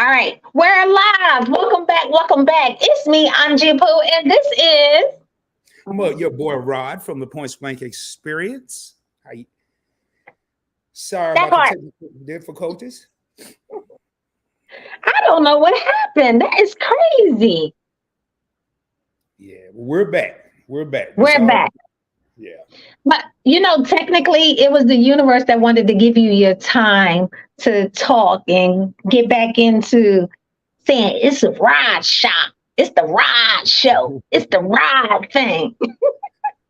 All right, we're live. Welcome back. Welcome back. It's me, Angie Pooh, and this is Well, your boy Rod from the Point Blank Experience. Sorry that about the part. technical difficulties. I don't know what happened. That is crazy. Yeah, we're back. We're back. It's We're all back. yeah. But technically, it was the universe that wanted to give you your time to talk and get back into saying it's a ride shop. It's the ride show. It's the ride thing.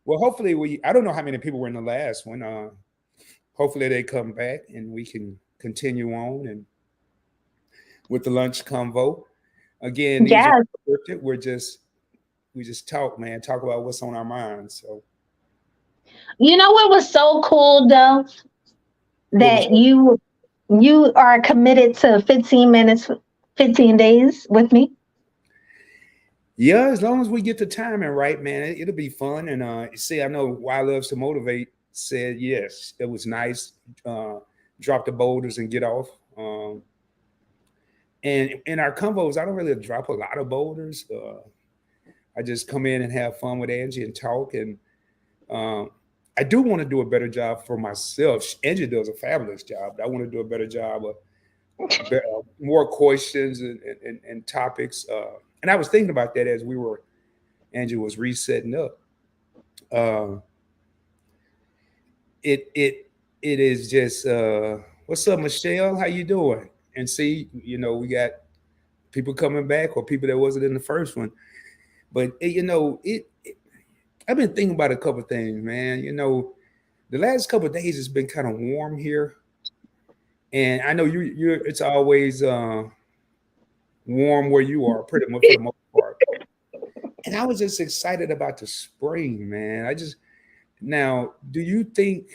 Well, hopefully we. I don't know how many people were in the last one. Hopefully they come back and we can continue on and with the lunch convo. Again, these are Yes. scripted. We just talk, man. Talk about what's on our minds. So You know what was so cool though? what was That you are committed to 15 minutes, 15 days with me. Yeah, as long as we get the timing right, man, it'll be fun. And see, I know Why Loves to Motivate said yes, it was nice. Uh, drop the boulders and get off. And in our combos, I don't really drop a lot of boulders. I just come in and have fun with Angie and talk. And um, I do want to do a better job for myself. Angie does a fabulous job. But I want to do a better job of more questions and topics. And I was thinking about that as Angie was resetting up. Uh, it is just what's up, Michelle? How you doing? And see, we got people coming back or people that wasn't in the first one. But I've been thinking about a couple of things, man. The last couple of days it's been kind of warm here, and I know you're. It's always warm where you are, pretty much for the most part. And I was just excited about the spring, man. Now, do you think?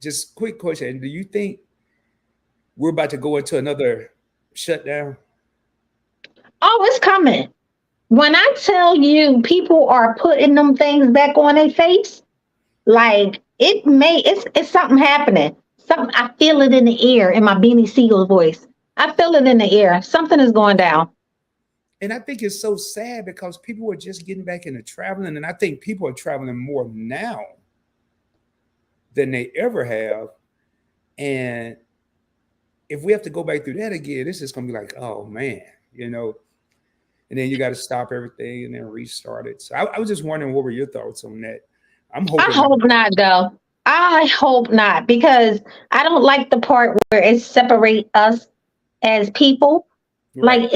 Just quick question: do you think we're about to go into another shutdown? Oh, it's coming. When I tell you people are putting them things back on their face, like it's something happening. Something I feel it in the air in my Beanie Siegel voice. I feel it in the air. Something is going down. And I think it's so sad because people are just getting back into traveling, and I think people are traveling more now than they ever have. And if we have to go back through that again, this is going to be like, oh man, and then you got to stop everything and then restart it. So I was just wondering, what were your thoughts on that? I'm I hoping not. hope not, though. I hope not because I don't like the part where it separate us as people. Right, Like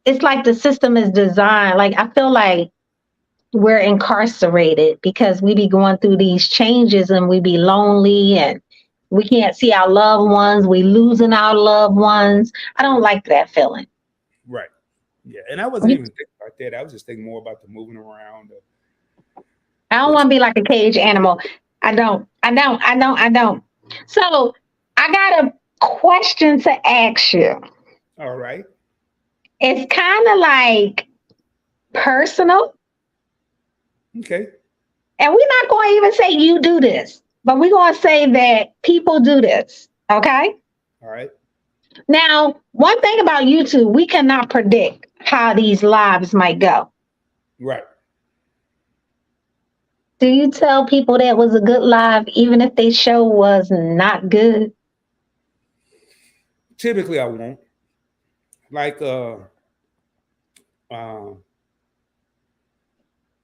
it's like the system is designed. Like I feel like we're incarcerated because we be going through these changes and we be lonely and we can't see our loved ones. We losing our loved ones. I don't like that feeling. right. Yeah. And I wasn't even thinking about that. I was just thinking more about the moving around, I don't the want to be like a cage animal. I don't. I don't. I don't. I don't. So I got a question to ask you. all right. It's kind of like personal, Okay. and we're not going to even say you do this, but we're going to say that people do this. Okay. All right. Now, one thing about YouTube, we cannot predict how these lives might go. Right. Do you tell people that was a good live, even if their show was not good? Typically I won't. Like uh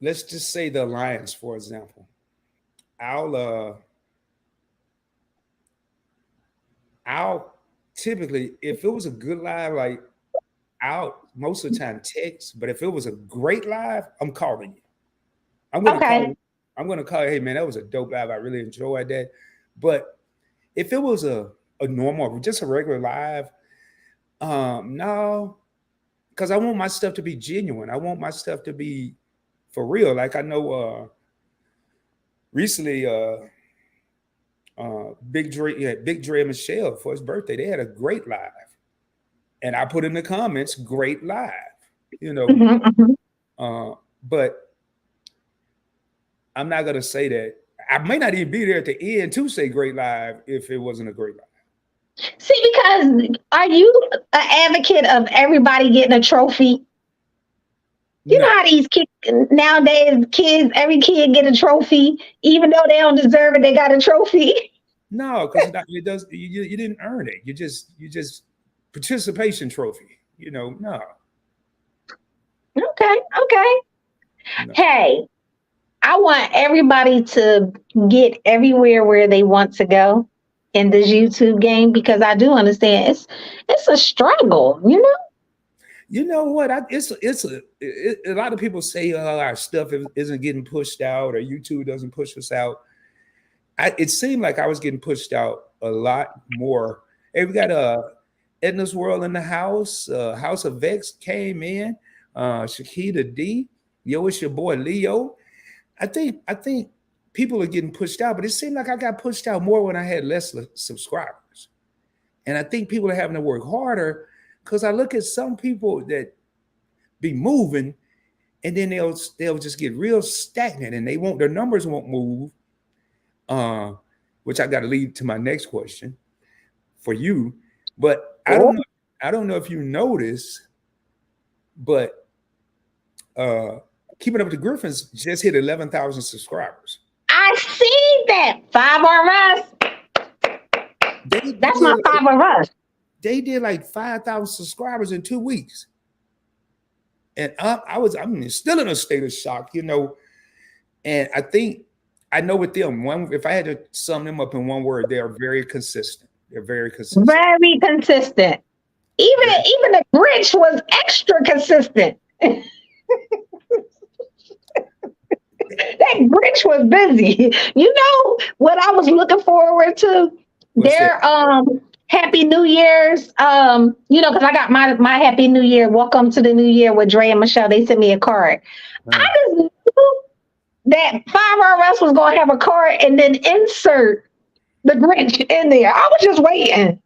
let's just say the Alliance, for example. I'll uh I'll typically, if it was a good live, like I'll most of the time text, but if it was a great live, I'm calling you. I'm gonna call Okay. you. I'm gonna call you, hey man, that was a dope live. I really enjoyed that. But if it was a normal, just a regular live, no, because I want my stuff to be genuine. I want my stuff to be for real. Like I know recently Big Dre and Michelle for his birthday, they had a great live. And I put in the comments, great live, you know. Mhm, mhm. Uh, but I'm not gonna say that. I may not even be there at the end to say great live if it wasn't a great live. See, because are you an advocate of everybody getting a trophy? You know No, how these kids nowadays, every kid get a trophy, even though they don't deserve it, they got a trophy. no, because it does. You didn't earn it. You just participation trophy. No, Okay, okay. no. Hey, I want everybody to get everywhere where they want to go in this YouTube game because I do understand it's a struggle, you know? You know what? A lot of people say our stuff isn't getting pushed out or YouTube doesn't push us out. It seemed like I was getting pushed out a lot more. Hey, we got Edna's World in the house. House of Vex came in. Shakita D. Yo, it's your boy Leo. I think people are getting pushed out, but it seemed like I got pushed out more when I had less subscribers. And I think people are having to work harder because I look at some people that be moving and then they'll just get real stagnant and their numbers won't move. Uh, which I got to lead to my next question for you. But Oh, I don't know if you noticed, but uh, Keeping Up with the Griffins just hit 11,000 subscribers. I see that. Five of us. They That's my did like, five of us. they did like 5,000 subscribers in 2 weeks, and I'm still in a state of shock. And I know with them, one if I had to sum them up in one word, they are very consistent. They're very consistent. Very consistent. Even the Grinch was extra consistent. That Grinch was busy. You know what I was looking forward to? What's that? Their Happy New Year's. Because I got my Happy New Year, Welcome to the New Year with Dre and Michelle. They sent me a card. I Uh, just knew that Five RS was gonna have a card and then insert the Grinch in there. I was just waiting.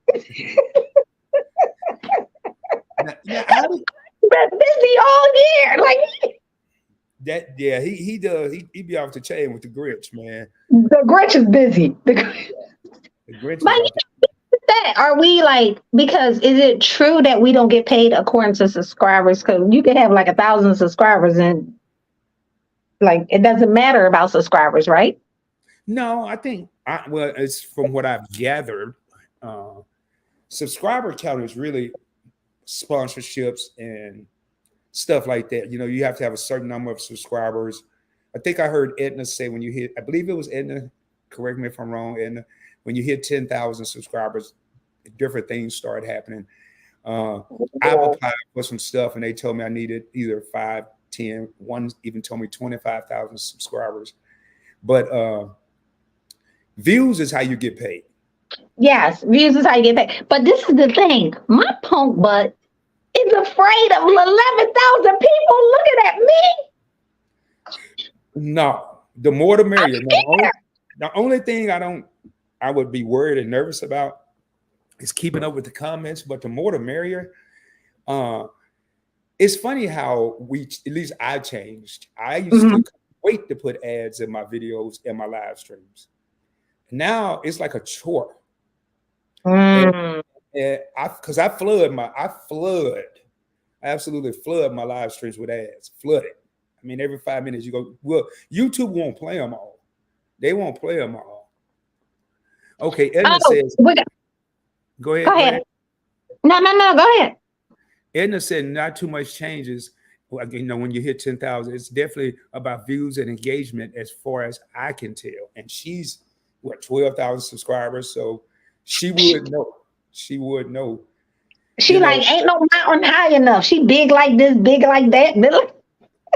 now, how did Been busy all year. Like that? Yeah, he does. He be off the chain with the Grinch, man. the Grinch is busy. The Grinch But is off. that are we like because is it true that we don't get paid according to subscribers? Because you can have like 1,000 subscribers and like it doesn't matter about subscribers, right? No, I think well, it's from what I've gathered. Uh, Subscriber count is really sponsorships and stuff like that. You have to have a certain number of subscribers. I think I heard Edna say when you hit, I believe it was Edna, correct me if I'm wrong, Edna, when you hit 10,000 subscribers, different things start happening. Uh, I've applied for some stuff and they told me I needed either 5, 10, one even told me 25,000 subscribers. But views is how you get paid. Yes, views is how you get paid. But this is the thing. My punk butt is afraid of 11,000 people looking at me. No, the more the I'm merrier. No, scared. the only thing I would be worried and nervous about is keeping up with the comments, but the more the merrier. Uh, it's funny how at least I changed. I used to Mhm. wait to put ads in my videos and my live streams. Now it's like a chore. And, Mm. and because I absolutely flood my live streams with ads, flood it. I mean, every 5 minutes you go, well, YouTube won't play them all. They won't play them all. Okay, Edna Oh, says, go go ahead, go ahead. ahead. No, no, no, go ahead. Edna said, not too much changes. Well, when you hit 10,000, it's definitely about views and engagement as far as I can tell. And she's, 12,000 subscribers. So she would know. She would know, She you know. like ain't no mountain high enough. She big like this, big like that.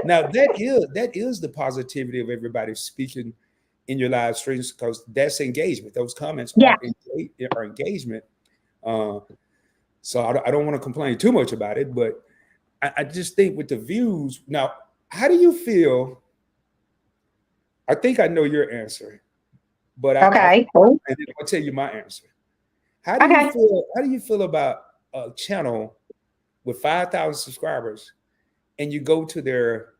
Now that is the positivity of everybody speaking in your live streams because that's engagement. Those comments Yeah. are engagement. Uh, so I don't want to complain too much about it, but I just think with the views now, how do you feel? I think I know your answer, but Okay. Cool. and then I'll tell you my answer. How do you Okay. feel? How do you feel about a channel with 5,000 subscribers, and you go to their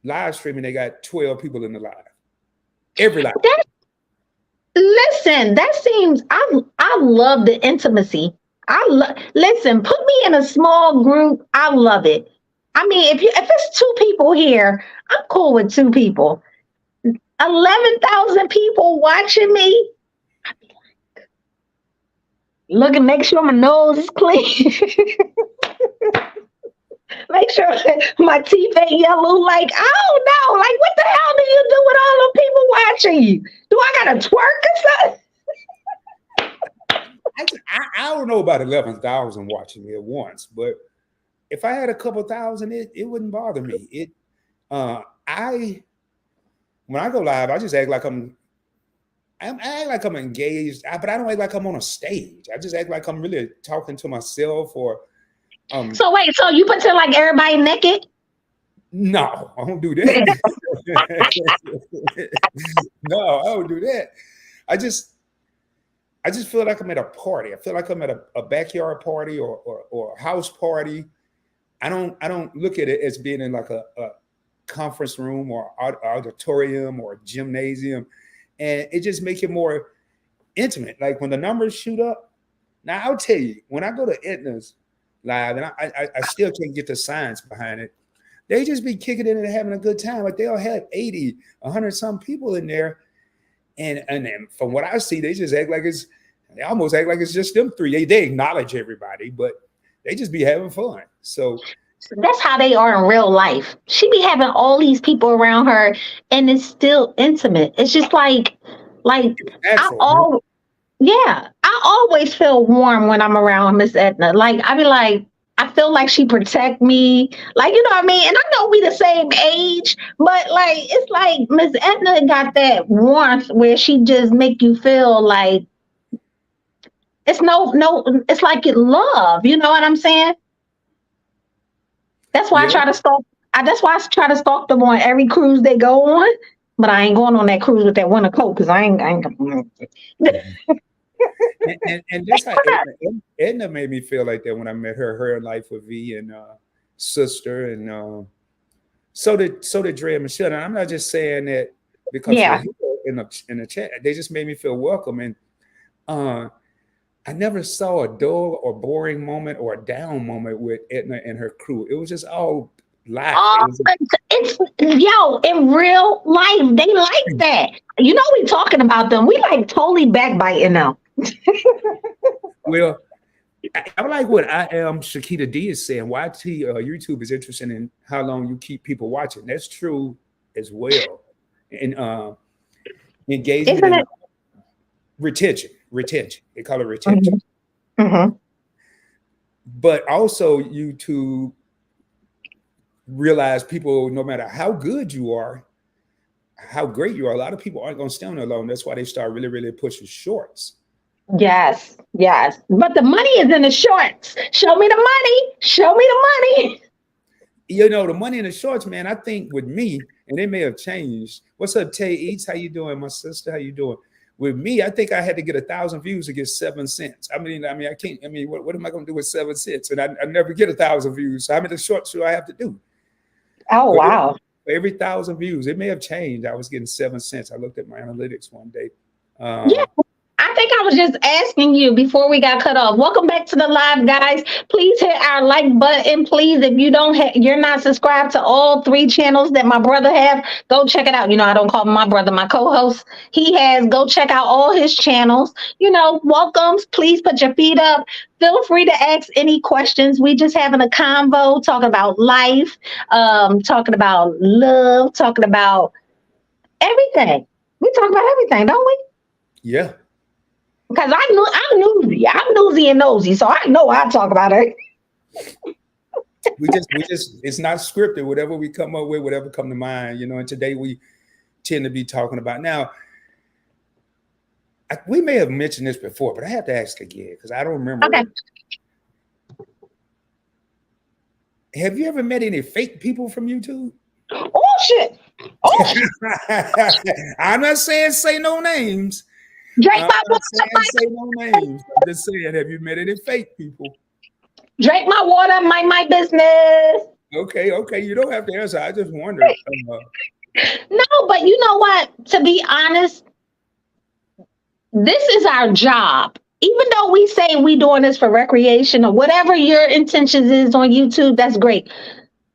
live stream and they got 12 people in the live, every live. Listen, that seems I love the intimacy. Listen, put me in a small group. I love it. I mean, if it's two people here, I'm cool with two people. 11,000 people watching me. Look and make sure my nose is clean. Make sure my teeth ain't yellow. Like, I don't know. Like, what the hell do you do with all the people watching you? Do I gotta twerk or something? I don't know about 11,000 watching me at once, but if I had a couple thousand, it wouldn't bother me. I when I go live, I just act like I act like I'm engaged, but I don't act like I'm on a stage. I just act like I'm really talking to myself or um So wait, so you pretend like everybody naked? no, I don't do that. No, I don't do that. I just I just feel like I'm at a party. I feel like I'm at a backyard party or a house party. I don't look at it as being in like a conference room or auditorium or gymnasium, and it just makes it more intimate. Like when the numbers shoot up. Now I'll tell you, when I go to Aetna's live, and I still can't get the science behind it. They just be kicking it and having a good time. Like they'll have 80, 100 some people in there, and then from what I see, they almost act like it's just them three. They acknowledge everybody, but they just be having fun. So That's how they are in real life. She be having all these people around her, and it's still intimate. It's just like it's I natural. all yeah, I always feel warm when I'm around Miss Edna. Like I be like, I feel like she protect me. Like you know what I mean. And I know we the same age, but like it's like Miss Edna got that warmth where she just make you feel like it's no. It's like it love. You know what I'm saying? That's why I Yeah. try to stalk. That's why I try to stalk them on every cruise they go on. But I ain't going on that cruise with that winter coat because I ain't. And that's how Edna made me feel like that when I met her. Her and Life with V and sister, and so did Dre and Michelle. And I'm not just saying that because we're Yeah. here in the chat. They just made me feel welcome, and uh, I never saw a dull or boring moment or a down moment with Edna and her crew. It was just all live. Oh, It was it's yo in real life they like that. You know we talking about them. We like totally backbiting them. well. I like what I am. Shakita D is saying. YT YouTube is interested in how long you keep people watching. That's true as well. And engagement Isn't and it? retention. They call it retention. Hmm. Hmm. But also YouTube realize people, no matter how good you are, how great you are, a lot of people aren't going to stay on there long. That's why they start really, really pushing shorts. Yes, yes. But the money is in the shorts. Show me the money. Show me the money. The money in the shorts, man. I think with me, and it may have changed. What's up, Tay Eats? How you doing, my sister? How you doing? With me, I think I had to get 1,000 views to get 7 cents. I mean, I can't. I mean, what am I going to do with 7 cents? And I never get 1,000 views. So how many shorts do I have to do? Oh For wow. every 1,000 views, it may have changed. I was getting 7 cents. I looked at my analytics one day. Yeah. Uh, I think I was just asking you before we got cut off. Welcome back to the live, guys. Please hit our like button. Please, if you don't, you're not subscribed to all three channels that my brother have. Go check it out. You know, I don't call him my brother, my co-host. He has. Go check out all his channels. You know, welcomes. Please put your feet up. Feel free to ask any questions. We just having a convo, talking about life, talking about love, talking about everything. We talk about everything, don't we? yeah, Because I'm newsy. I'm newsy and nosy, so I know I talk about it. we just it's not scripted. Whatever we come up with, whatever come to mind, And today we tend to be talking about now. We may have mentioned this before, but I have to ask again because I don't remember Okay. it. Have you ever met any fake people from YouTube? Oh shit. Oh shit. I'm not saying say no names. Drake I'm my not water. saying say no names. I'm just saying, have you met any fake people? Drake my water. Mind my business. Okay. You don't have to answer. I just wondered. No, but you know what? To be honest, This is our job. Even though we say we doing this for recreation or whatever your intentions is on YouTube, that's great.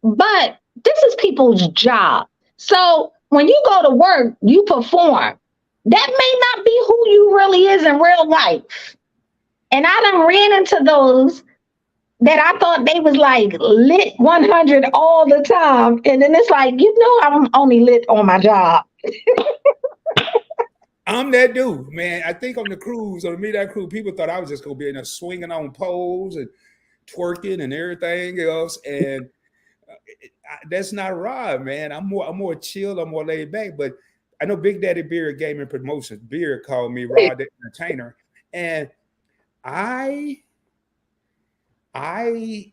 But this is people's job. So when you go to work, you perform. That may not be who you really is in real life. And I done ran into those that I thought they was like lit 100 all the time. And then it's like, I'm only lit on my job. I'm that dude, man. I think on the cruise, on the Midnight Cruise, people thought I was just gonna be in there swinging on poles and twerking and everything else, and that's not right, man. I'm more chill. I'm more laid back. But I know Big Daddy Beard Gaming Promotions. Beard called me Rod the Entertainer, and I I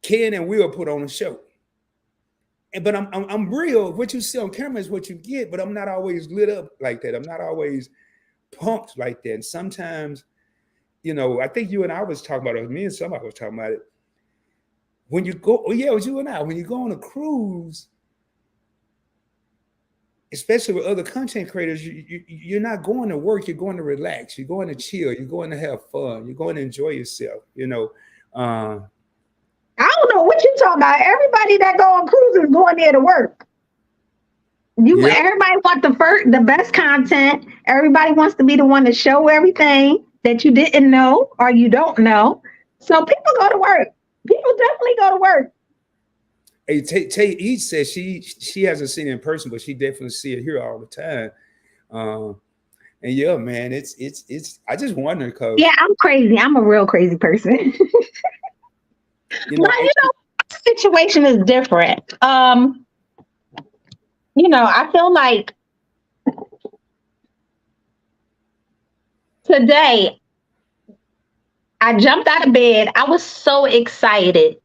can and will put on a show. But I'm real. What you see on camera is what you get. But I'm not always lit up like that. I'm not always pumped like that. And sometimes, I think you and I was talking about it. Me and somebody was talking about it. When you go, oh yeah, it was you and I. When you go on a cruise, especially with other content creators, you're not going to work. You're going to relax. You're going to chill. You're going to have fun. You're going to enjoy yourself. Uh, I don't know what you're talking about. Everybody that go on cruises going there to work. yeah. Everybody want the best content. Everybody wants to be the one to show everything that you didn't know or you don't know. So people go to work. People definitely go to work. Hey, Tay Each says she hasn't seen it in person, but she definitely see it here all the time. And yeah, man, it's. I just wonder because Yeah, I'm crazy. I'm a real crazy person. you know But situation is different. I feel like today I jumped out of bed. I was so excited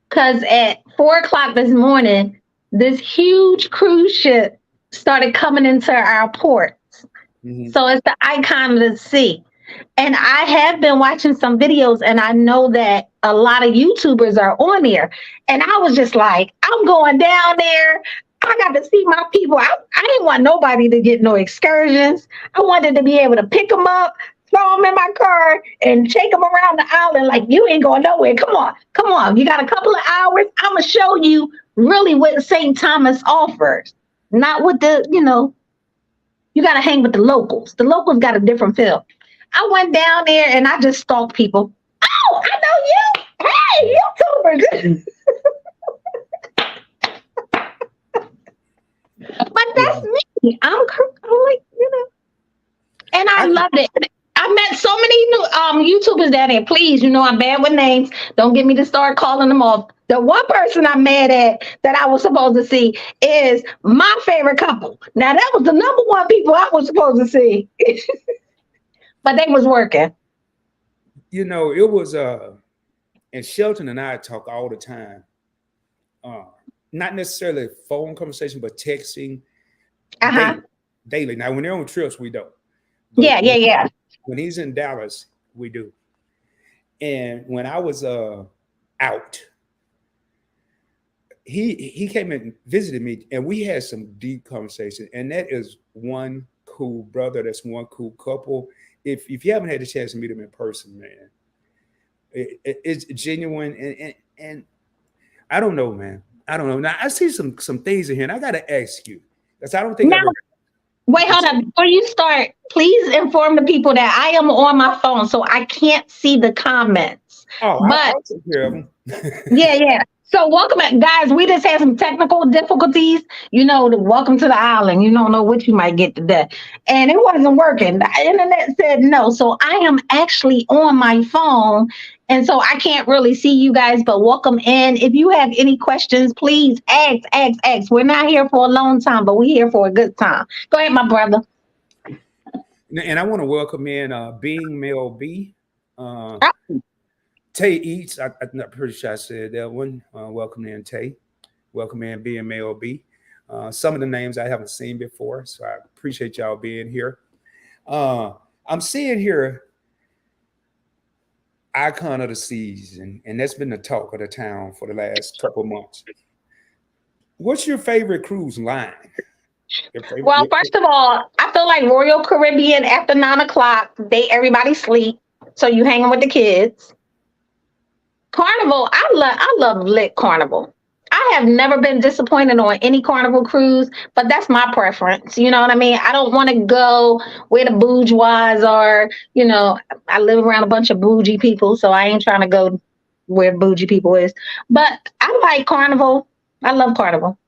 because at 4 o'clock this morning, this huge cruise ship started coming into our port. mhm. So it's the icon of the sea. And I have been watching some videos and I know that a lot of YouTubers are on there. And I was just like, I'm going down there. I got to see my people. I didn't want nobody to get no excursions. I wanted to be able to pick them up, throw them in my car, and take them around the island like you ain't going nowhere. Come on, come on. You got a couple of hours. I'm going to show you really what St. Thomas offers, not what you got to hang with the locals. The locals got a different feel. I went down there and I just stalked people. Oh, I know you. Hey, YouTubers. But that's Yeah. me. I'm like, and I I loved it. I met so many new YouTubers down there. Please, I'm bad with names. Don't get me to start calling them off. The one person I'm mad at that I was supposed to see is my favorite couple. Now that was the number one people I was supposed to see, but they was working. it was and Shelton and I talk all the time. Uh, Not necessarily a phone conversation, but texting Uh huh. daily. Daily. Now, when they're on trips, we don't. But Yeah, yeah, yeah. when he's in Dallas, we do. And when I was out, he came and visited me, and we had some deep conversation. And that is one cool brother. That's one cool couple. If you haven't had the chance to meet them in person, man, it's genuine. And I don't know, man. I don't know. Now I see some things in here, and I got to ask you because I don't think Now, I've ever. wait, hold on. Before you start, please inform the people that I am on my phone, so I can't see the comments. Oh, But I'll take care of them. yeah, yeah. So welcome, guys. We just had some technical difficulties. Welcome to the island. You don't know what you might get today, and it wasn't working. The internet said no. So I am actually on my phone, and so I can't really see you guys. But welcome in. If you have any questions, please ask, ask, ask. We're not here for a long time, but we're here for a good time. Go ahead, my brother. And I want to welcome in Being Mel B. Uh, Oh, Tay Eats. I'm not pretty sure I said that one. Welcome in, Tay. Welcome in, Being Mel B. Some of the names I haven't seen before, so I appreciate y'all being here. Uh, I'm seeing here Icon of the Season, and that's been the talk of the town for the last couple of months. What's your favorite cruise line? Your favorite? Well, first of all, I feel like Royal Caribbean after 9 o'clock, everybody sleep. So you hanging with the kids. Carnival, I love lit Carnival. I have never been disappointed on any Carnival cruise, but that's my preference. You know what I mean? I don't want to go where the bourgeois are. I live around a bunch of bougie people, so I ain't trying to go where bougie people is. But I like Carnival. I love Carnival.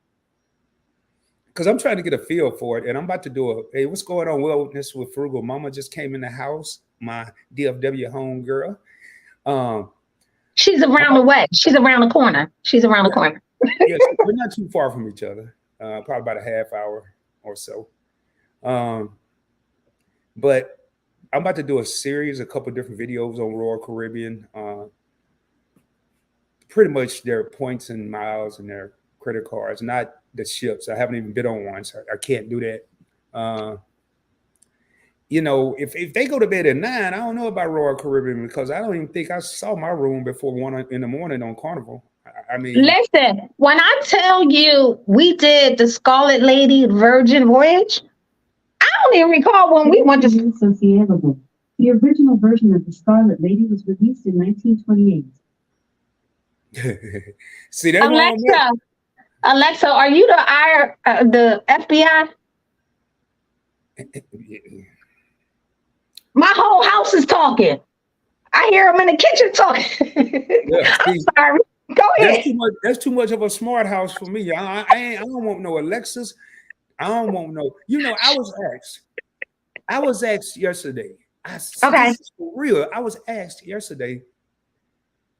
Because I'm trying to get a feel for it, and I'm about to do hey, what's going on? Well, this with Frugal Mama just came in the house, my DFW home girl. Um, She's I'm around about, the way. She's around the corner. She's around the yeah, corner. yeah, we're not too far from each other, probably about a half hour or so. Um, but I'm about to do a couple different videos on Royal Caribbean. Pretty much their points and miles and their credit cards, not the ships. I haven't even been on one, so I can't do that. Uh, if they go to bed at 9, I don't know about Royal Caribbean because I don't even think I saw my room before 1 in the morning on Carnival. I mean, Listen, when I tell you we did the Scarlet Lady Virgin Voyage, I don't even recall when we went to. Associable. The original version of the Scarlet Lady was released in 1928. see, that's why I'm Alexa, Alexa, are you the FBI? My whole house is talking. I hear them in the kitchen talking. yeah, I'm see, sorry. Go ahead. that's too much of a smart house for me. I don't want no Alexas. I don't want no. I was asked yesterday. Okay. This is for real. I was asked yesterday.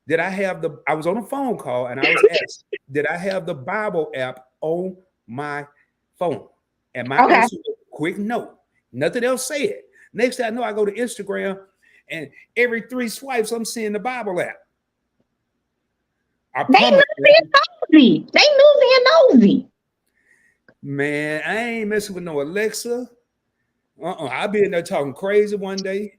Did I have the? I was on a phone call and I was asked, did I have the Bible app on my phone? And my Okay. answer was quick no. Nothing else said. Next thing I know, I go to Instagram and every 3 swipes, I'm seeing the Bible app. I They promise nosy you, and nosy. They nosy and nosy. man, I ain't messing with no Alexa. I'll be in there talking crazy one day.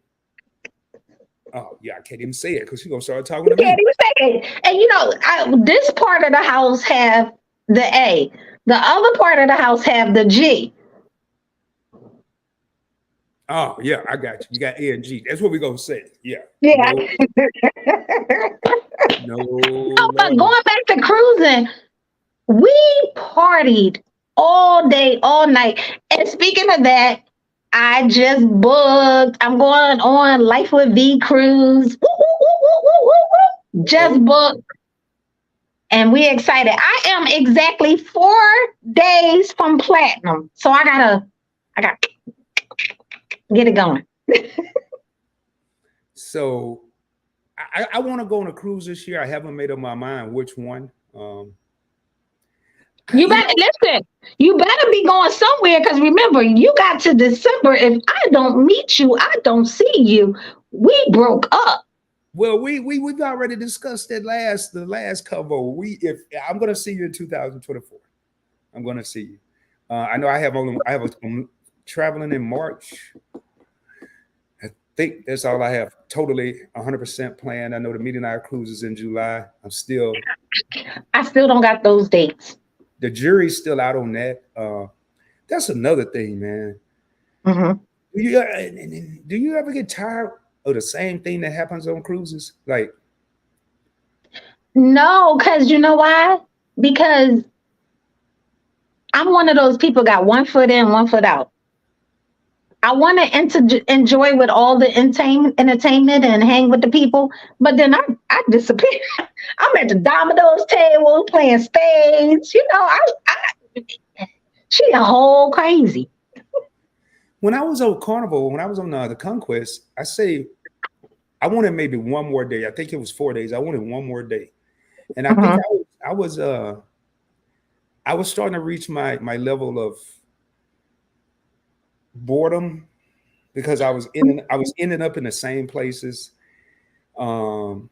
Oh, yeah, I can't even say it because she's going to start talking You to me. can't even say it. And this part of the house have the A. The other part of the house have the G. Oh, yeah, I got you. You got A and G. That's what we're going to say. Yeah. Yeah. No, no, Oh, but no. going back to cruising, we partied all day, all night. And speaking of that, I just booked. I'm going on Life with V cruise. Woo, woo, woo, woo, woo, woo, woo. Oh, Just booked, and we excited. I am exactly 4 days from platinum, so I got to get it going. so I want to go on a cruise this year. I haven't made up my mind which one. You better listen. You better be going somewhere because remember, you got to December. If I don't meet you, I don't see you. We broke up. Well, we've already discussed that the last CONVO. If I'm going to see you in 2024, I'm going to see you. I know I'm traveling in March. I think that's all I have. Totally 100% planned. I know the Midnight Cruise is in July. I still don't got those dates. The jury's still out on that. That's another thing, man. Hmm. Do you ever get tired of the same thing that happens on cruises? Like, No, because you know why? Because I'm one of those people got one foot in, one foot out. I want to enjoy with all the entertainment and hang with the people, but then I disappear. I'm at the Domino's table playing spades. She a whole crazy. when I was on Carnival, when I was on the Conquest, I wanted maybe one more day. I think it was 4 days. I wanted one more day, and I think Mhm. I was starting to reach my level of boredom because I was ending up in the same places, um,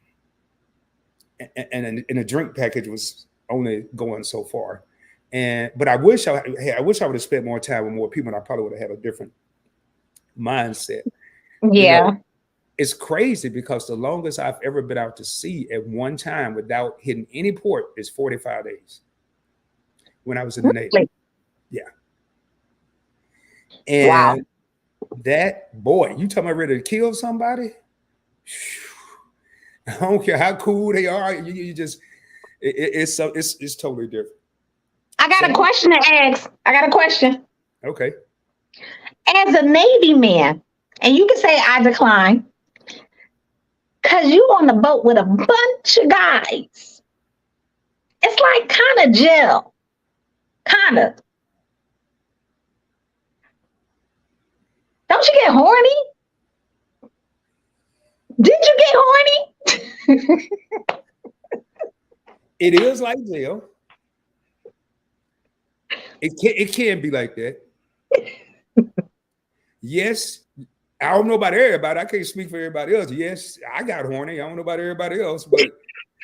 and the drink package was only going so far. But I wish I would have spent more time with more people, and I probably would have had a different mindset. You know, Yeah. it's crazy because the longest I've ever been out to sea at one time without hitting any port is 45 days when I was in the Navy. Really? Yeah. Wow. And that boy, you talking about ready to kill somebody? I don't care how cool they are. You just it's totally different. I got a So question to ask. I got a question. okay, As a Navy man, and you can say I decline, because you on the boat with a bunch of guys. It's like kind of jail. Kind of. Don't you get horny? Did you get horny? it is like jail. It can be like that. Yes, I don't know about everybody. I can't speak for everybody else. Yes, I got horny. I don't know about everybody else, but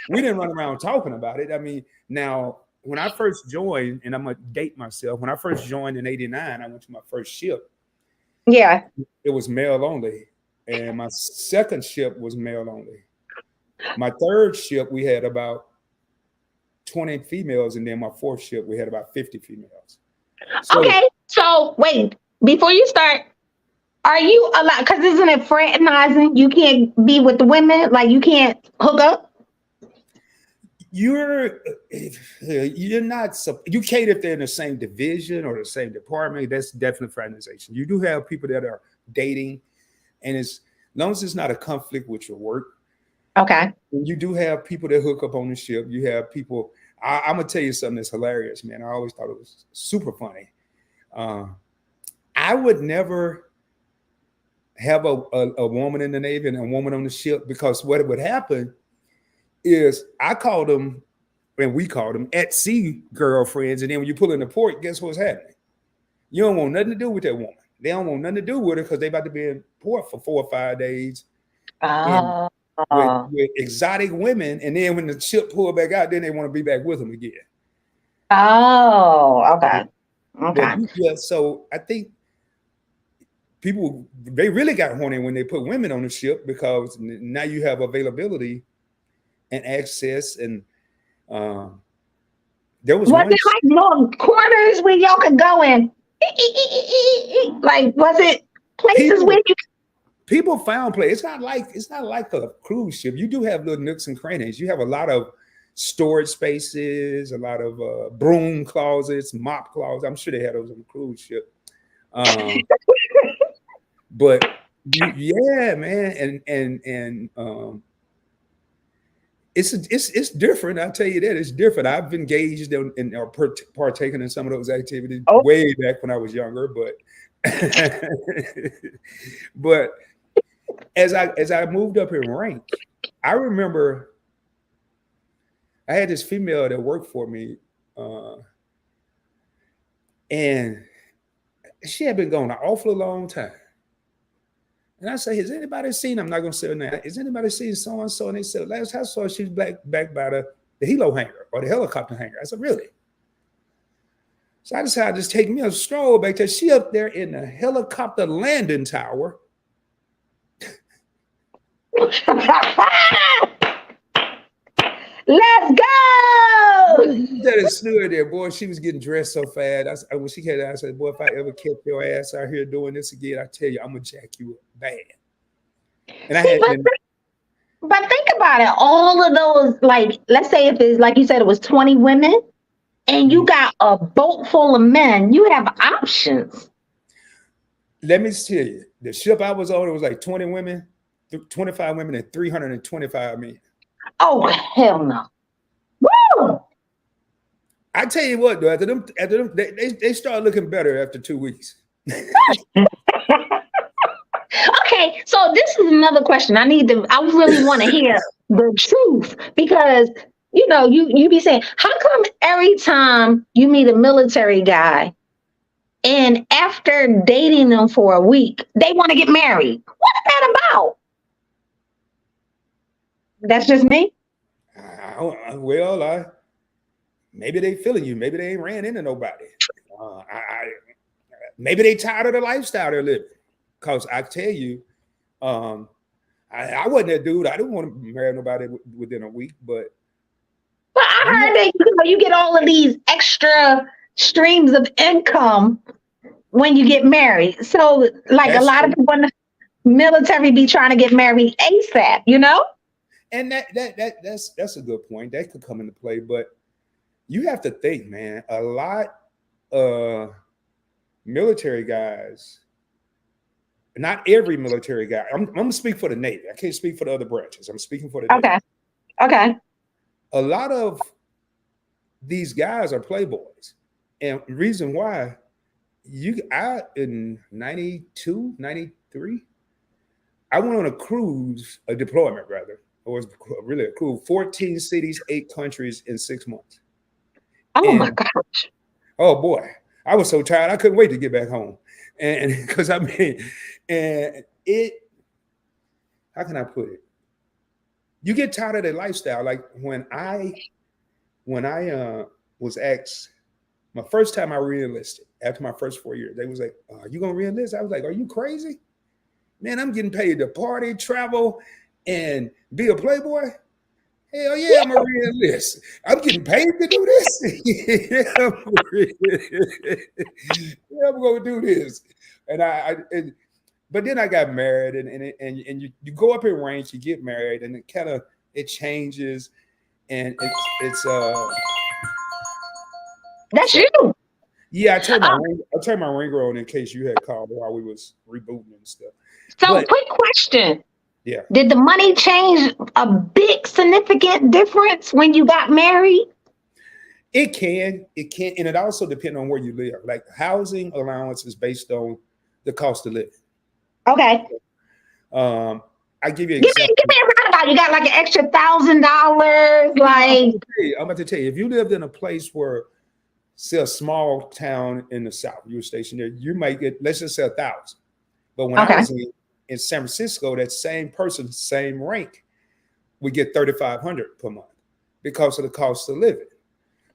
we didn't run around talking about it. I mean, now when I first joined, and I'm gonna date myself, when I first joined in '89, I went to my first ship. Yeah. It was male only, and my second ship was male only. My third ship, we had about 20 females, and then my fourth ship, we had about 50 females. So Okay. So wait, before you start, are you allowed? Because isn't it fraternizing? You can't be with the women. Like you can't hook up. you're not you can't if they're in the same division or the same department. That's definitely fraternization. You do have people that are dating, and as long as it's not a conflict with your work. Okay. And you do have people that hook up on the ship. You have people. I'm gonna tell you something that's hilarious, man. I always thought it was super funny. I would never have a woman in the Navy and a woman on the ship, because what would happen is I call them, and we call them at sea girlfriends. And then when you pull in the port, guess what's happening? You don't want nothing to do with that woman. They don't want nothing to do with her because they about to be in port for 4 or 5 days. And Oh. with exotic women, and then when the ship pull back out, then they want to be back with them again. Oh. Okay. But Okay. yeah, so I think people, they really got horny when they put women on the ship, because now you have availability and access. And there was Was one it like little corners where y'all could go in? Like, was it places people where you? people found play. It's not like a cruise ship. You do have little nooks and crannies. You have a lot of storage spaces, a lot of broom closets, mop closets. I'm sure they had those on the cruise ship. But yeah, man, and it's different. I'll tell you that it's different. I've engaged in or partaken in some of those activities Oh. way back when I was younger, but but as I moved up in rank, I remember I had this female that worked for me, and she had been gone an awful long time. And I say, has anybody seen? I'm not gonna say her name. Has anybody seen so and so? And they said, last time I saw her, she's back by the helo hangar or the helicopter hangar. I said, really? So I decided to just take me a stroll back there. She up there in the helicopter landing tower. Let's go. That is stood there, boy. She was getting dressed so fast. When she came out, I said, boy, if I ever catch your ass out here doing this again, I tell you, I'm gonna jack you up bad. And I See, had but, been, but think about it. All of those, like, let's say if it's like you said, it was 20 women, and you got a boat full of men. You have options. let me tell you, the ship I was on, it was like 20 women, 25 women, and 325 men. Oh hell no! Woo! I tell you what, though, after them, they start looking better after 2 weeks. Okay, so this is another question. I really want to hear the truth, because you be saying, how come every time you meet a military guy and after dating them for a week, they want to get married? What is that about? That's just me. Maybe they feeling you. Maybe they ain't ran into nobody. Maybe they tired of the lifestyle they're living. Cause I tell you, I wasn't that dude. I didn't want to marry nobody within a week. But I heard that you get all of these extra streams of income when you get married. So, like a That's lot of true. people in the military be trying to get married ASAP, you know? And that's a good point. That could come into play, but you have to think, man. A lot of military guys, not every military guy. I'm gonna speak for the Navy. I can't speak for the other branches. I'm speaking for the Navy. Okay. Okay. A lot of these guys are playboys, and reason why I in 92, 93, I went on a cruise, a deployment rather. It was really a cruise, 14 cities, 8 countries in 6 months. Oh my And gosh. oh boy, I was so tired. I couldn't wait to get back home. And because I mean, and it, how can I put it? You get tired of that lifestyle. Like when I was asked my first time I re-enlisted after my first 4 years, they was like, you gonna re-enlist? I was like, are you crazy? Man, I'm getting paid to party, travel, and be a playboy. Hell yeah, I'm a realist. I'm getting paid to do this. Yeah, I'm gonna do this. And but then I got married, and you go up in range, you get married, and it kind of it changes, and it's That's so you. yeah. Um, I turned my ringer on in case you had called while we was rebooting and stuff. so, But quick question. yeah, Did the money change a big significant difference when you got married? it can, and it also depends on where you live. Like housing allowance is based on the cost of living. Okay. Um, I give you an Give example. me a roundabout. You got like an extra $1,000. No, Like, I'm about to tell you, if you lived in a place where, say, a small town in the South, you were stationed there, you might get, let's just say 1,000. But when I okay. was in San Francisco, that same person, same rank, would get 3,500 per month because of the cost of living.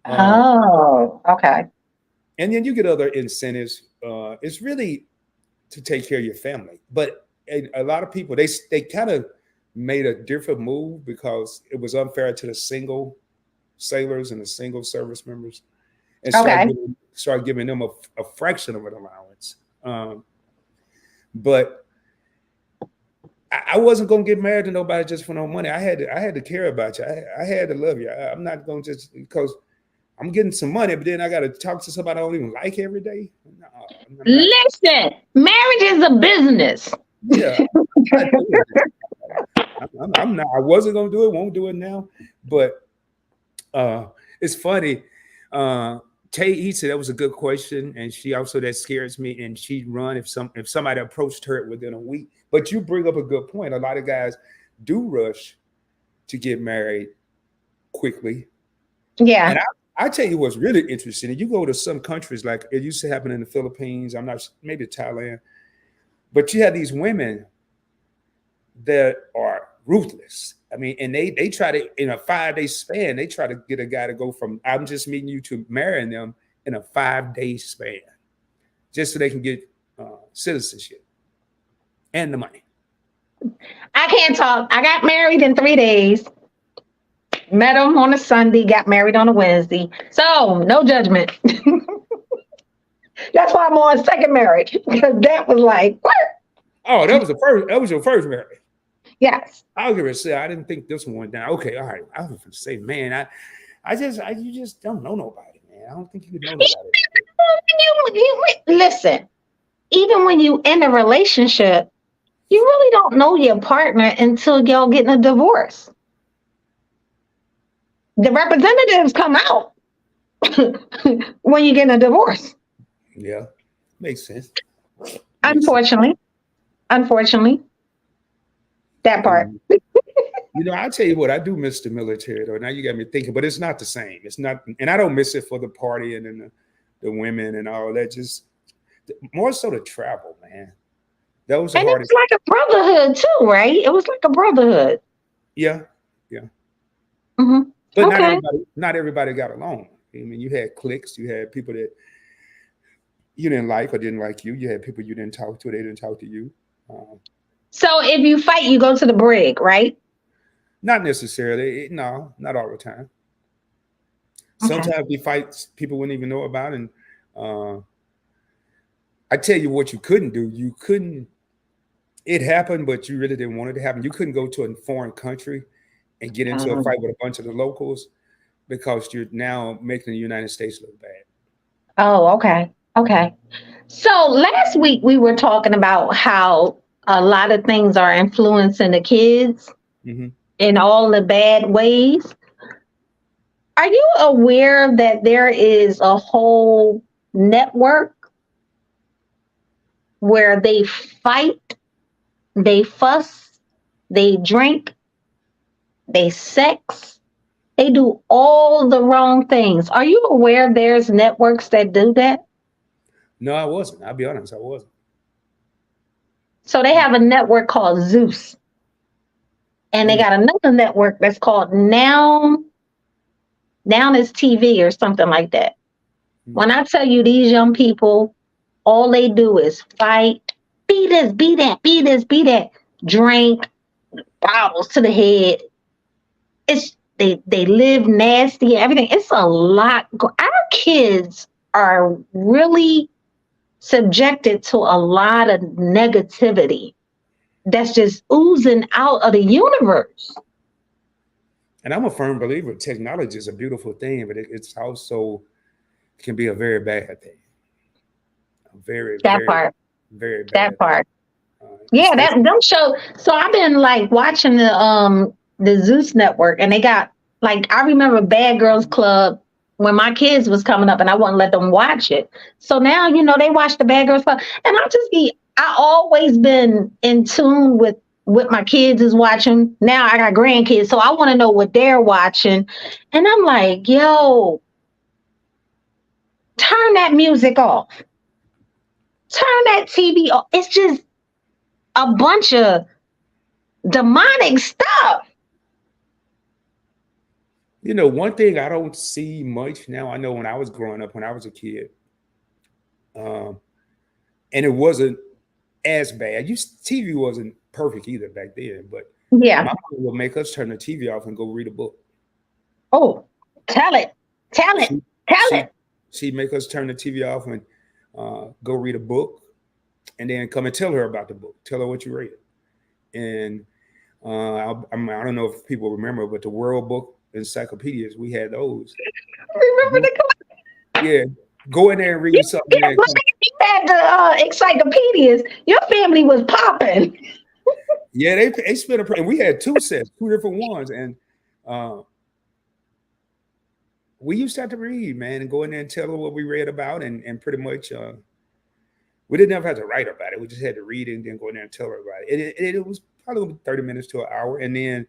Um, Oh, okay. and then you get other incentives. It's really to take care of your family. But a lot of people they kind of made a different move because it was unfair to the single sailors and the single service members, and Okay. start giving them a fraction of an allowance. But I wasn't gonna get married to nobody just for no money. I had to care about you. I had to love you. I'm not gonna just because I'm getting some money, but then I got to talk to somebody I don't even like every day. No, I'm not. Listen, marriage is a business. Yeah, I'm not doing it. I'm not. I wasn't gonna do it. Won't do it now. But it's funny. Tay, he said that was a good question, and she also that scares me. And she'd run if somebody approached her within a week. But you bring up a good point. A lot of guys do rush to get married quickly, Yeah. and I tell you what's really interesting. You go to some countries like it used to happen in the Philippines. I'm not maybe Thailand, but you have these women that are ruthless. I mean, and they try to in a 5 day span, they try to get a guy to go from I'm just meeting you to marrying them in a 5 day span, just so they can get citizenship and the money. I can't talk. I got married in 3 days. Met him on a Sunday, got married on a Wednesday. So, no judgment. That's why I'm on second marriage because that was like, what? Oh, that was the first. That was your first marriage. Yes. I'll give it a say. I didn't think this one went down. Okay, all right. I was going to say, man, you just don't know nobody, man. I don't think you could know nobody. Listen, even when you in a relationship, you really don't know your partner until y'all getting a divorce. The representatives come out when you get a divorce. Yeah, makes sense. Makes sense. Unfortunately, that part. Um, I tell you what, I do miss the military though. Now you got me thinking, but it's not the same. It's not, and I don't miss it for the partying and the women and all that. Just more so the travel, man. That was the And it hardest. was like a brotherhood too, right? It was like a brotherhood. Yeah, yeah. Hmm. But Okay. not everybody got along. I mean, you had cliques, you had people that you didn't like or didn't like you. You had people you didn't talk to, they didn't talk to you. Um, So if you fight, you go to the brig, right? Not necessarily. No, not all the time. Okay. Sometimes we fight people wouldn't even know about, and uh, I tell you what you couldn't do. You couldn't. It happened, but you really didn't want it to happen. You couldn't go to a foreign country and get into a Mhm. fight with a bunch of the locals because you're now making the United States look bad. Oh, okay. Okay. So last week we were talking about how a lot of things are influencing the kids Hmm. in all the bad ways. Are you aware that there is a whole network where they fight, they fuss, they drink, they sex, they do all the wrong things? Are you aware there's networks that do that? No, I wasn't. I'll be honest, I wasn't. So they have a network called Zeus, and they Mm, got another network that's called Now is TV or something like that. mm. When I tell you these young people, all they do is fight, be this, be that, be this, be that, drink, bottles to the head. It's they live nasty, everything. It's a lot. Our kids are really subjected to a lot of negativity that's just oozing out of the universe. And I'm a firm believer technology is a beautiful thing, but it's also can be a very bad thing. A very, That very, part, very that bad thing. part. Yeah, that Especially, them show. So I've been like watching the Zeus network, and they got like I remember Bad Girls Club when my kids was coming up, and I wouldn't let them watch it. So now they watch the Bad Girls Club, and I always been in tune with what my kids is watching. Now I got grandkids, so I want to know what they're watching, and I'm like, yo, turn that music off, turn that TV off. It's just a bunch of demonic stuff. one thing I don't see much now. I know when I was growing up, when I was a kid, um, and it wasn't as bad. TV wasn't perfect either back then, but Yeah. my mom would make us turn the TV off and go read a book. Oh, tell it, tell it, She tell she it. she'd make us turn the TV off and go read a book, and then come and tell her about the book. Tell her what you read. And I don't know if people remember, but the World Book Encyclopedias, we had those. Remember the Yeah, go in there and read something. yeah, And look, come, you had the encyclopedias. Your family was popping. yeah, they spent and we had two sets, two different ones, and uh, we used to have to read, man, and go in there and tell her what we read about, and pretty much we didn't ever have to write about it. We just had to read it and then go in there and tell her about it. It was probably 30 minutes to an hour, and then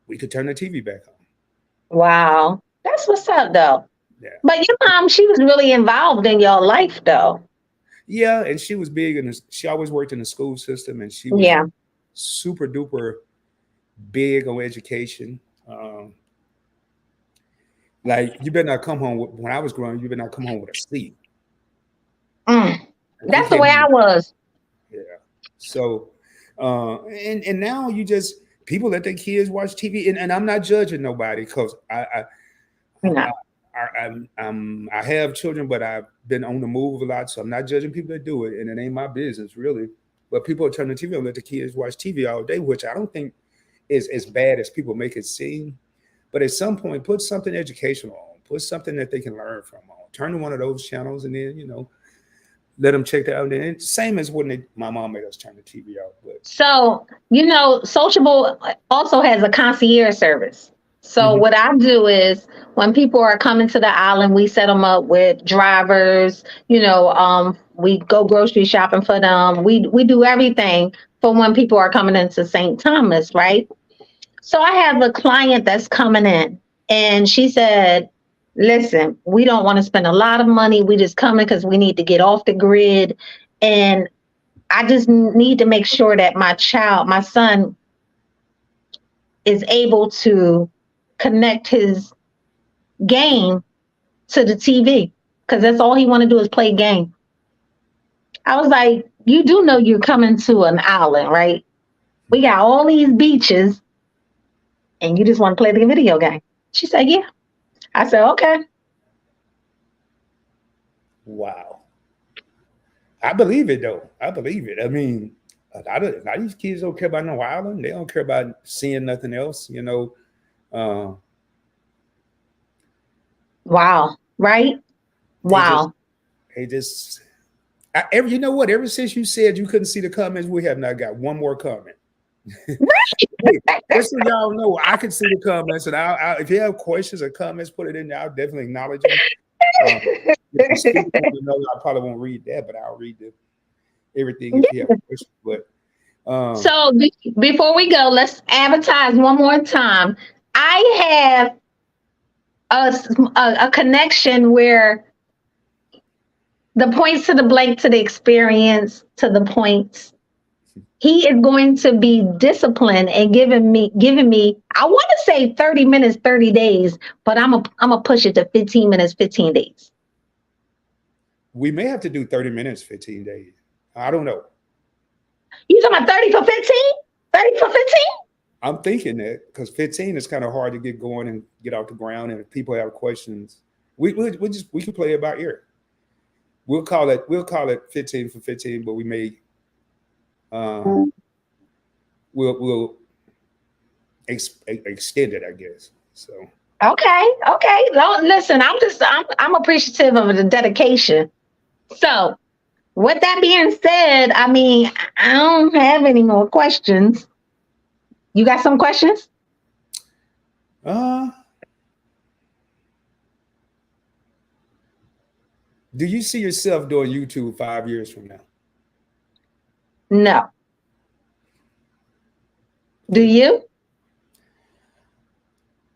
we could turn the TV back on. Wow, that's what's up, though. Yeah, But your mom, she was really involved in your life, though. yeah, and she was big in this. She always worked in the school system, and she was Yeah. super duper big on education. Um, like you better not come home when I was growing. You better not come home with a C. Mm. If you That's the came way I home, was. yeah. So, and now you just people let their kids watch TV, and I'm not judging nobody because You know. I have children, but I've been on the move a lot, so I'm not judging people that do it, and it ain't my business really. But people are turning the TV on, and let the kids watch TV all day, which I don't think is as bad as people make it seem. But at some point, put something educational on, put something that they can learn from on. Turn to one of those channels, and then let them check that out. And then same as when my mom made us turn the TV off. But So, Sociable also has a concierge service. So, mhm. what I do is when people are coming to the island, we set them up with drivers. We go grocery shopping for them. We do everything for when people are coming into St. Thomas, right? So, I have a client that's coming in, and she said, "Listen, we don't want to spend a lot of money. We just coming because we need to get off the grid, and I just need to make sure that my son, is able to connect his game to the TV because that's all he want to do is play game." I was like, "You do know you're coming to an island, right? We got all these beaches, and you just want to play the video game." She said, "Yeah." I said, "Okay." Wow. I believe it though. I believe it. I mean, a lot of these kids don't care about no island. They don't care about seeing nothing else. Uh, Wow. Right? they just Wow. they just you know what? Ever since you said you couldn't see the comments, we have not got one more comment. Hey, just so y'all know, I can see the comments, and if you have questions or comments, put it in there. I'll definitely acknowledge them. Um, if you speak, I probably won't read that, but I'll read everything if you have questions. But um, So before we go, let's advertise one more time. I have a connection where the points to the blank to the experience to the points. He is going to be disciplined and giving me. I want to say 30 minutes, 30 days, but I'm a push it to 15 minutes, 15 days. we may have to do 30 minutes, 15 days. I don't know. You talking about 30 for 15? 30 for 15? I'm thinking that because 15 is kind of hard to get going and get off the ground. And if people have questions, we can play it by ear. We'll call it 15 for 15, but we may we'll extend it, I guess. So Okay, okay. Listen, I'm appreciative of the dedication. So, with that being said, I mean, I don't have any more questions. You got some questions? uh do you see yourself doing YouTube 5 years from now? No. Do Okay. you?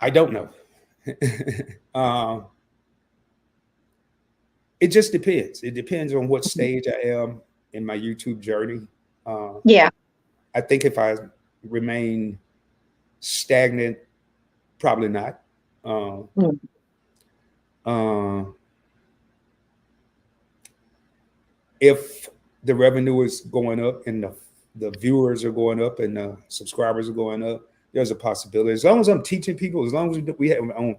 I don't know. um it just depends. It depends on what stage I am in my YouTube journey. Uh, Yeah. I think if I remain stagnant, probably not. Uh, Mm. uh, if the revenue is going up and the viewers are going up and the subscribers are going up, there's a possibility. As long as I'm teaching people, as long as we have our own,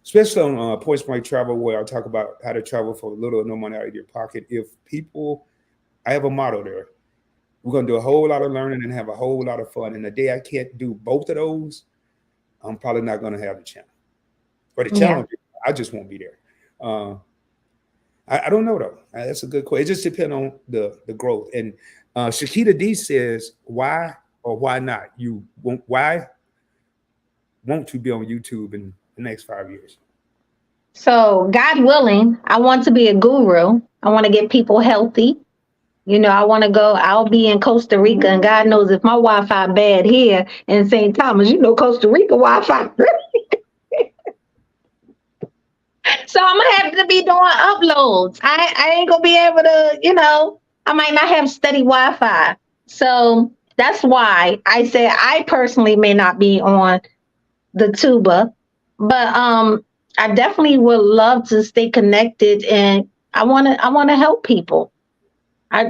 especially on Points Blank Travel, where I talk about how to travel for little or no money out of your pocket. If people, I have a motto there. We're going to do a whole lot of learning and have a whole lot of fun. And the day I can't do both of those, I'm probably not going to have the channel. Or the Yeah. challenge, I just won't be there. Uh, I don't know though. That's a good question. It just depends on the growth. And Shakita D says, why or why not? Why won't you be on YouTube in the next 5 years? So, God willing, I want to be a guru. I want to get people healthy. I want to go. I'll be in Costa Rica, and God knows if my Wi-Fi bad here in St. Thomas, Costa Rica Wi-Fi. So I'm gonna have to be doing uploads. I ain't gonna be able to, I might not have steady Wi-Fi. So that's why I say I personally may not be on the tuba, but I definitely would love to stay connected, and I wanna help people.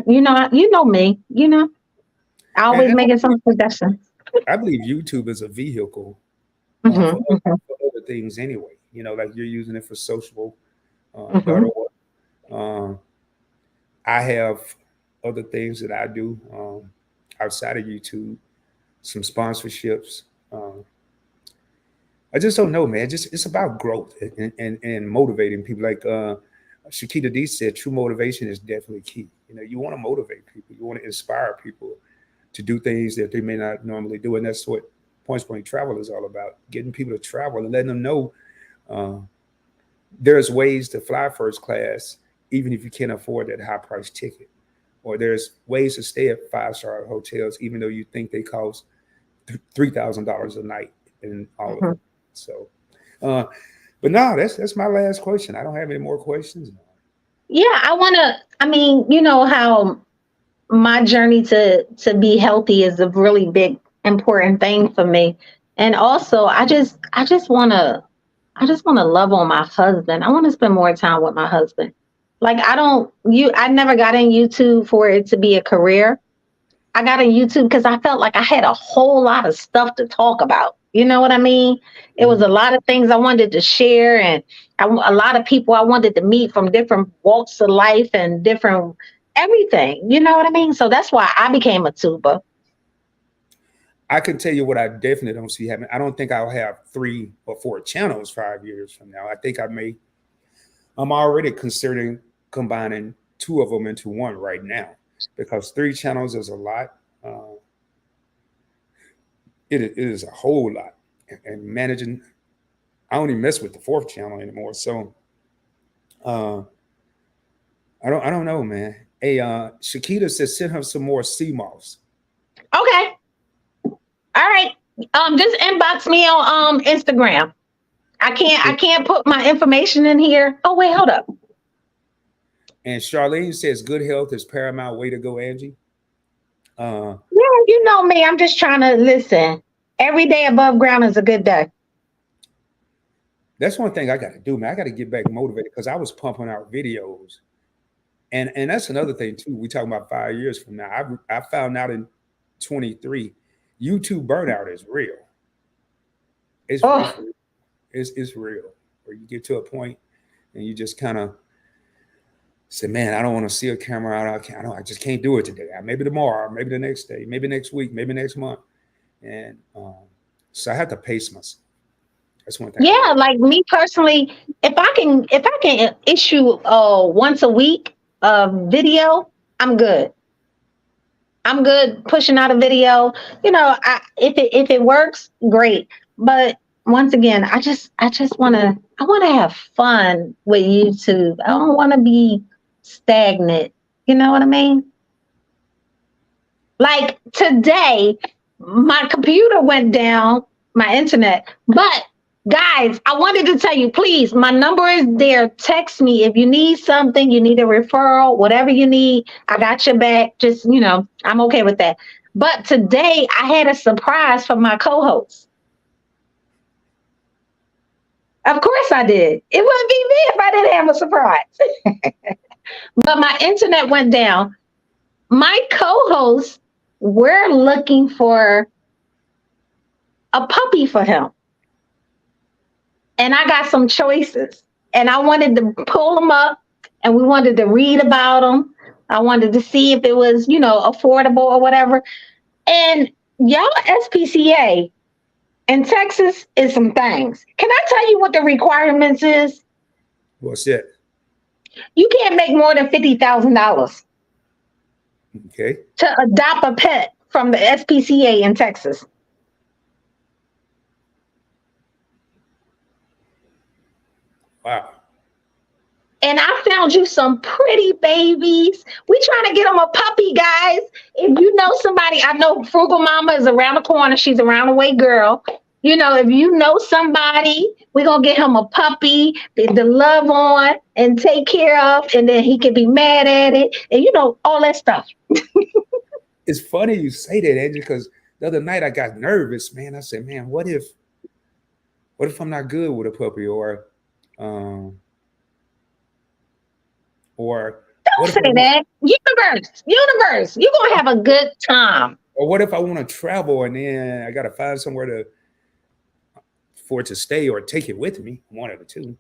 You know me, I always And making some suggestions. I believe YouTube is a vehicle Hmm. for other things anyway. Like you're using it for social, Hmm. better. Um, I have other things that I do outside of YouTube, some sponsorships. Um, I just don't know, man. Just it's about growth and motivating people. Like Shakita D said, true motivation is definitely key. You want to motivate people. You want to inspire people to do things that they may not normally do, and that's what Points Blank Travel is all about: getting people to travel and letting them know uh, there's ways to fly first class, even if you can't afford that high price ticket, or there's ways to stay at 5-star hotels, even though you think they cost $3,000 a night, and all of Hmm. it. So, uh, but no, that's my last question. I don't have any more questions. Yeah, I mean, you know how my journey to be healthy is a really big important thing for me. And also I just want to love on my husband. I want to spend more time with my husband. Like I never got in YouTube for it to be a career. I got on YouTube because I felt like I had a whole lot of stuff to talk about. You know what I mean? It was Mhm. a lot of things I wanted to share, and a lot of people I wanted to meet from different walks of life and different everything. You know what I mean? So that's why I became a tuber. I can tell you what I definitely don't see happening. I don't think I'll have 3 or 4 channels 5 years from now. I think I may. I'm already considering combining 2 of them into one right now because 3 channels is a lot. Uh, it is a whole lot, and managing. I don't even mess with the 4th channel anymore. So uh, I don't know, man. Hey, Shakita says send her some more sea moss. Okay. All right. Just inbox me on Instagram. I can't put my information in here. Oh wait, hold up. And Charlene says good health is paramount. Way to go, Angie. Uh, Yeah, you know me. I'm just trying to listen. Every day above ground is a good day. that's one thing I got to do, man. I got to get back motivated because I was pumping out videos, and that's another thing too. We talking about 5 years from now. I found out in 23, YouTube burnout is real. It's Oh, it's it's real. Where you get to a point and you just kind of say, "Man, I don't want to see a camera out. I just can't do it today. Maybe tomorrow, maybe the next day, maybe next week, maybe next month." And so I have to pace myself. That's one thing I yeah, got. like me personally, if I can issue once a week video, I'm good. I'm good pushing out a video. If it works, great. But once again, I just want to have fun with YouTube. I don't want to be stagnant. You know what I mean? Like today, my computer went down, my internet. But guys, I wanted to tell you, please, my number is there. Text me if you need something, you need a referral, whatever you need. I got your back. Just, I'm okay with that. But today, I had a surprise for my co host. Of course, I did. It wouldn't be me if I didn't have a surprise. But my internet went down. My co host, we're looking for a puppy for him. And I got some choices. And I wanted to pull them up and we wanted to read about them. I wanted to see if it was, affordable or whatever. And y'all SPCA in Texas is some things. Can I tell you what the requirements is? What's it? You can't make more than $50,000 Okay. to adopt a pet from the SPCA in Texas. Wow. And I found you some pretty babies. We trying to get them a puppy, guys. If you know somebody, I know Frugal Mama is around the corner. She's around the way, girl. If you know somebody, we're going to get him a puppy to love on and take care of, and then he can be mad at it, and all that stuff. It's funny you say that, Angie, because the other night I got nervous, man. I said, man, what if I'm not good with a puppy, um, or Don't what if I say want, that. Universe, you're going to have a good time. or what if I want to travel and then I got to find somewhere for it to stay or take it with me, one of the two.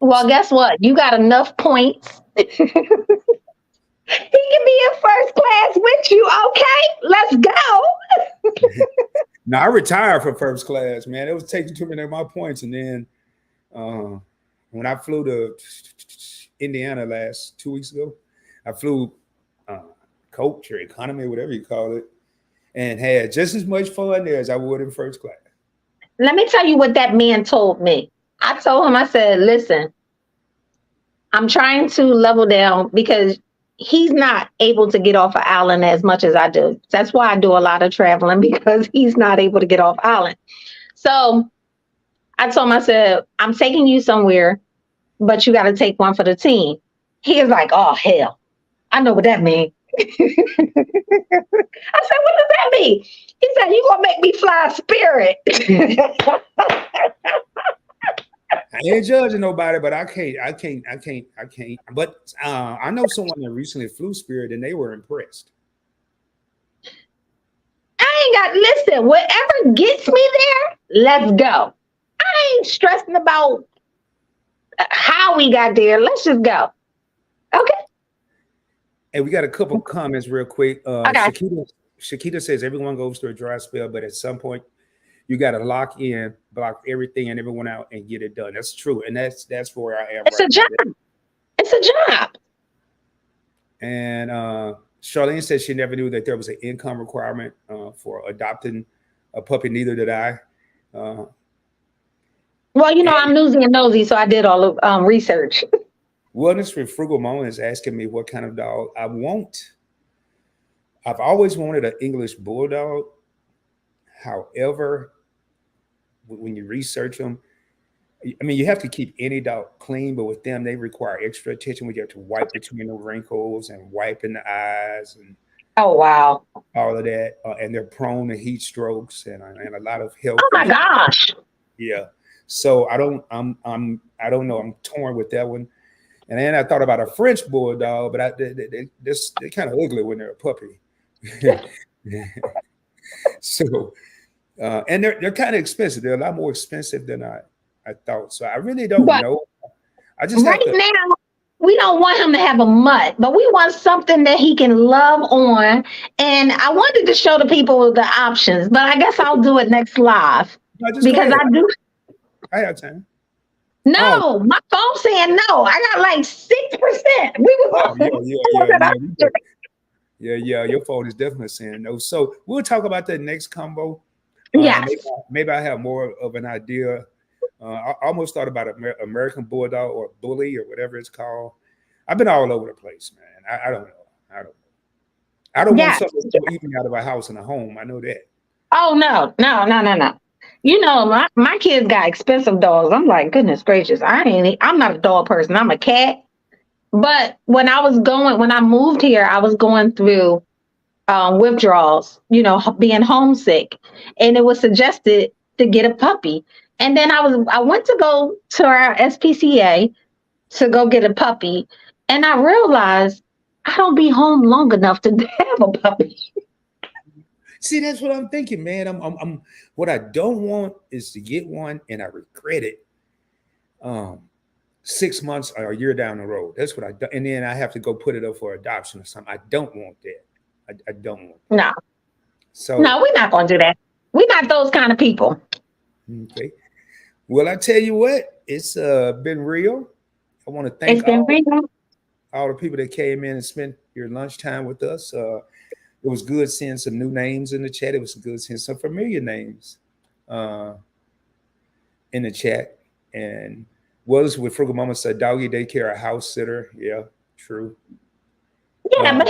Well, guess what? You got enough points. He can be in first class with you. Okay, let's go. Now I retired from first class, man. It was taking too many of my points, and then uh, when I flew to Indiana last 2 weeks ago, I flew uh, coach or economy, whatever you call it, and had just as much fun there as I would in first class. Let me tell you what that man told me. I told him, I said, listen, I'm trying to level down because he's not able to get off an island as much as I do. That's why I do a lot of traveling because he's not able to get off island. So I told him, I said, I'm taking you somewhere, but you got to take one for the team. He is like, oh, hell, I know what that means. I said, what does that mean? He said, you going to make me fly Spirit. I ain't judging nobody, but I can't. But I know someone that recently flew Spirit, and they were impressed. I ain't got, listen, whatever gets me there, let's go. I ain't stressing about how we got there. Let's just go. Okay. Hey, we got a couple comments real quick. Okay. Shakita says everyone goes through a dry spell, but at some point you got to lock in, block everything and everyone out, and get it done. That's true, and that's where I am It's a right now. job. It's a job. And Charlene said she never knew that there was an income requirement for adopting a puppy. Neither did I. Well, And I'm newsy and nosy, so I did all the research. Wellness with Frugal Mama is asking me what kind of dog I want. I've always wanted an English bulldog. However, when you research them, I mean, you have to keep any dog clean, but with them, they require extra attention. We have to wipe between the wrinkles and wipe in the eyes and Oh, wow. all of that. And they're prone to heat strokes and a lot of health Oh, my issues. gosh. Yeah. So I don't know. I'm torn with that one. And then I thought about a French bulldog, but they're kind of ugly when they're a puppy. So, and they're kind of expensive. They're a lot more expensive than I thought. So I really don't But know. I just have right to. now, we don't want him to have a mutt, but we want something that he can love on. And I wanted to show the people the options, but I guess I'll do it next live Just go because ahead. I do. I have time. No, my phone saying no. I got like 6%. We Oh, was yeah. Your phone is definitely saying no. So we'll talk about that next combo. Yes. Maybe I have more of an idea. I almost thought about American Bulldog or Bully or whatever it's called. I've been all over the place, man. I don't know. I don't want Yes. something to eat me out of a house and a home. I know that. Oh no. My kids got expensive dogs. I'm like, goodness gracious. I'm not a dog person. I'm a cat. But when I moved here, I was going through withdrawals, being homesick. And it was suggested to get a puppy. And then I went to go to our SPCA to go get a puppy. And I realized I don't be home long enough to have a puppy. See, that's what I'm thinking, man. I'm what I don't want is to get one and I regret it. 6 months or a year down the road. That's what I do. And then I have to go put it up for adoption or something. I don't want that. I don't want that. No, So we're not going to do that. We're not those kind of people. okay. Well, I tell you what, it's been real. I want to thank It's been real. all the people that came in and spent your lunchtime with us. It was good seeing some new names in the chat. It was good seeing some familiar names in the chat. And was with Frugal Mama said, doggy daycare, a house sitter. Yeah, true. Yeah, but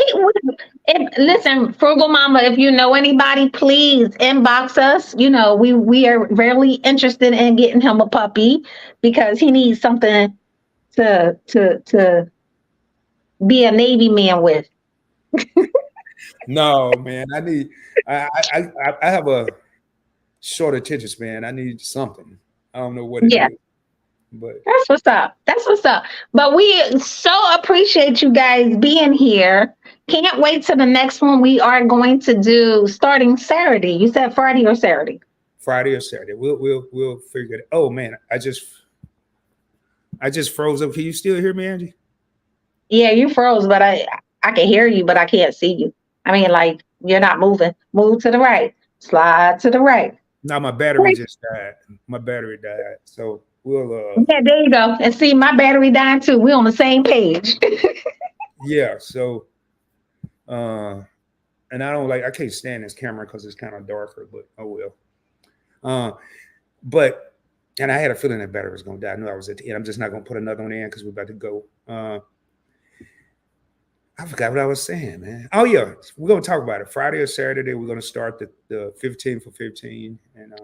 listen, Frugal Mama, if you know anybody, please inbox us. We are really interested in getting him a puppy because he needs something to be a Navy man with. No, man, I have a short attention span. I need something. I don't know what it is, but That's what's up. But we so appreciate you guys being here. Can't wait to the next one. We are going to do starting Saturday. You said Friday or Saturday? Friday or Saturday. We'll figure it. Oh man, I just froze up. Can you still hear me, Angie? Yeah, you froze, but I can hear you, but I can't see you. I mean, like you're not moving. Move to the right. Slide to the right. No, my battery just died. My battery died. So we'll Yeah, there you go. And see, my battery died too. We're on the same page. yeah. So and I can't stand this camera because it's kind of darker, but oh well. But and I had a feeling that battery was gonna die. I knew I was at the end. I'm just not gonna put another one in because we're about to go. I forgot what I was saying, man. Oh yeah, we're gonna talk about it. Friday or Saturday, we're gonna start the 15 for 15. And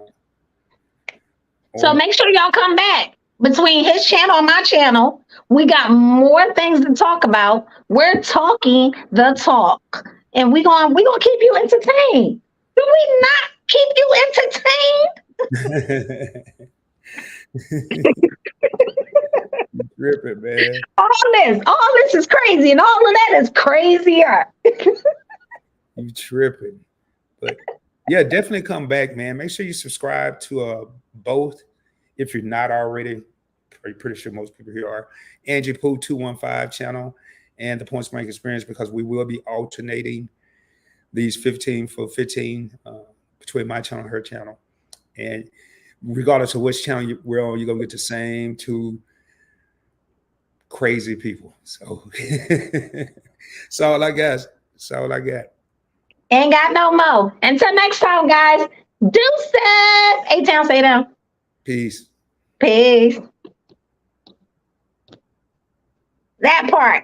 So make sure y'all come back. Between his channel and my channel, we got more things to talk about. We're talking the talk. And we're gonna keep you entertained. Do we not keep you entertained? Tripping, man. All this is crazy, and all of that is crazier. You tripping. But yeah, definitely come back, man. Make sure you subscribe to both if you're not already. I'm pretty sure most people here are. Angie Pooh 215 channel and the Point Blank Experience, because we will be alternating these 15 for 15 between my channel and her channel. And regardless of which channel we're on, you're going to get the same two crazy people. So, so all I got. That's all I got. Ain't got no more. Until next time, guys. Deuces. A-Town, say down. Peace. Peace. That part.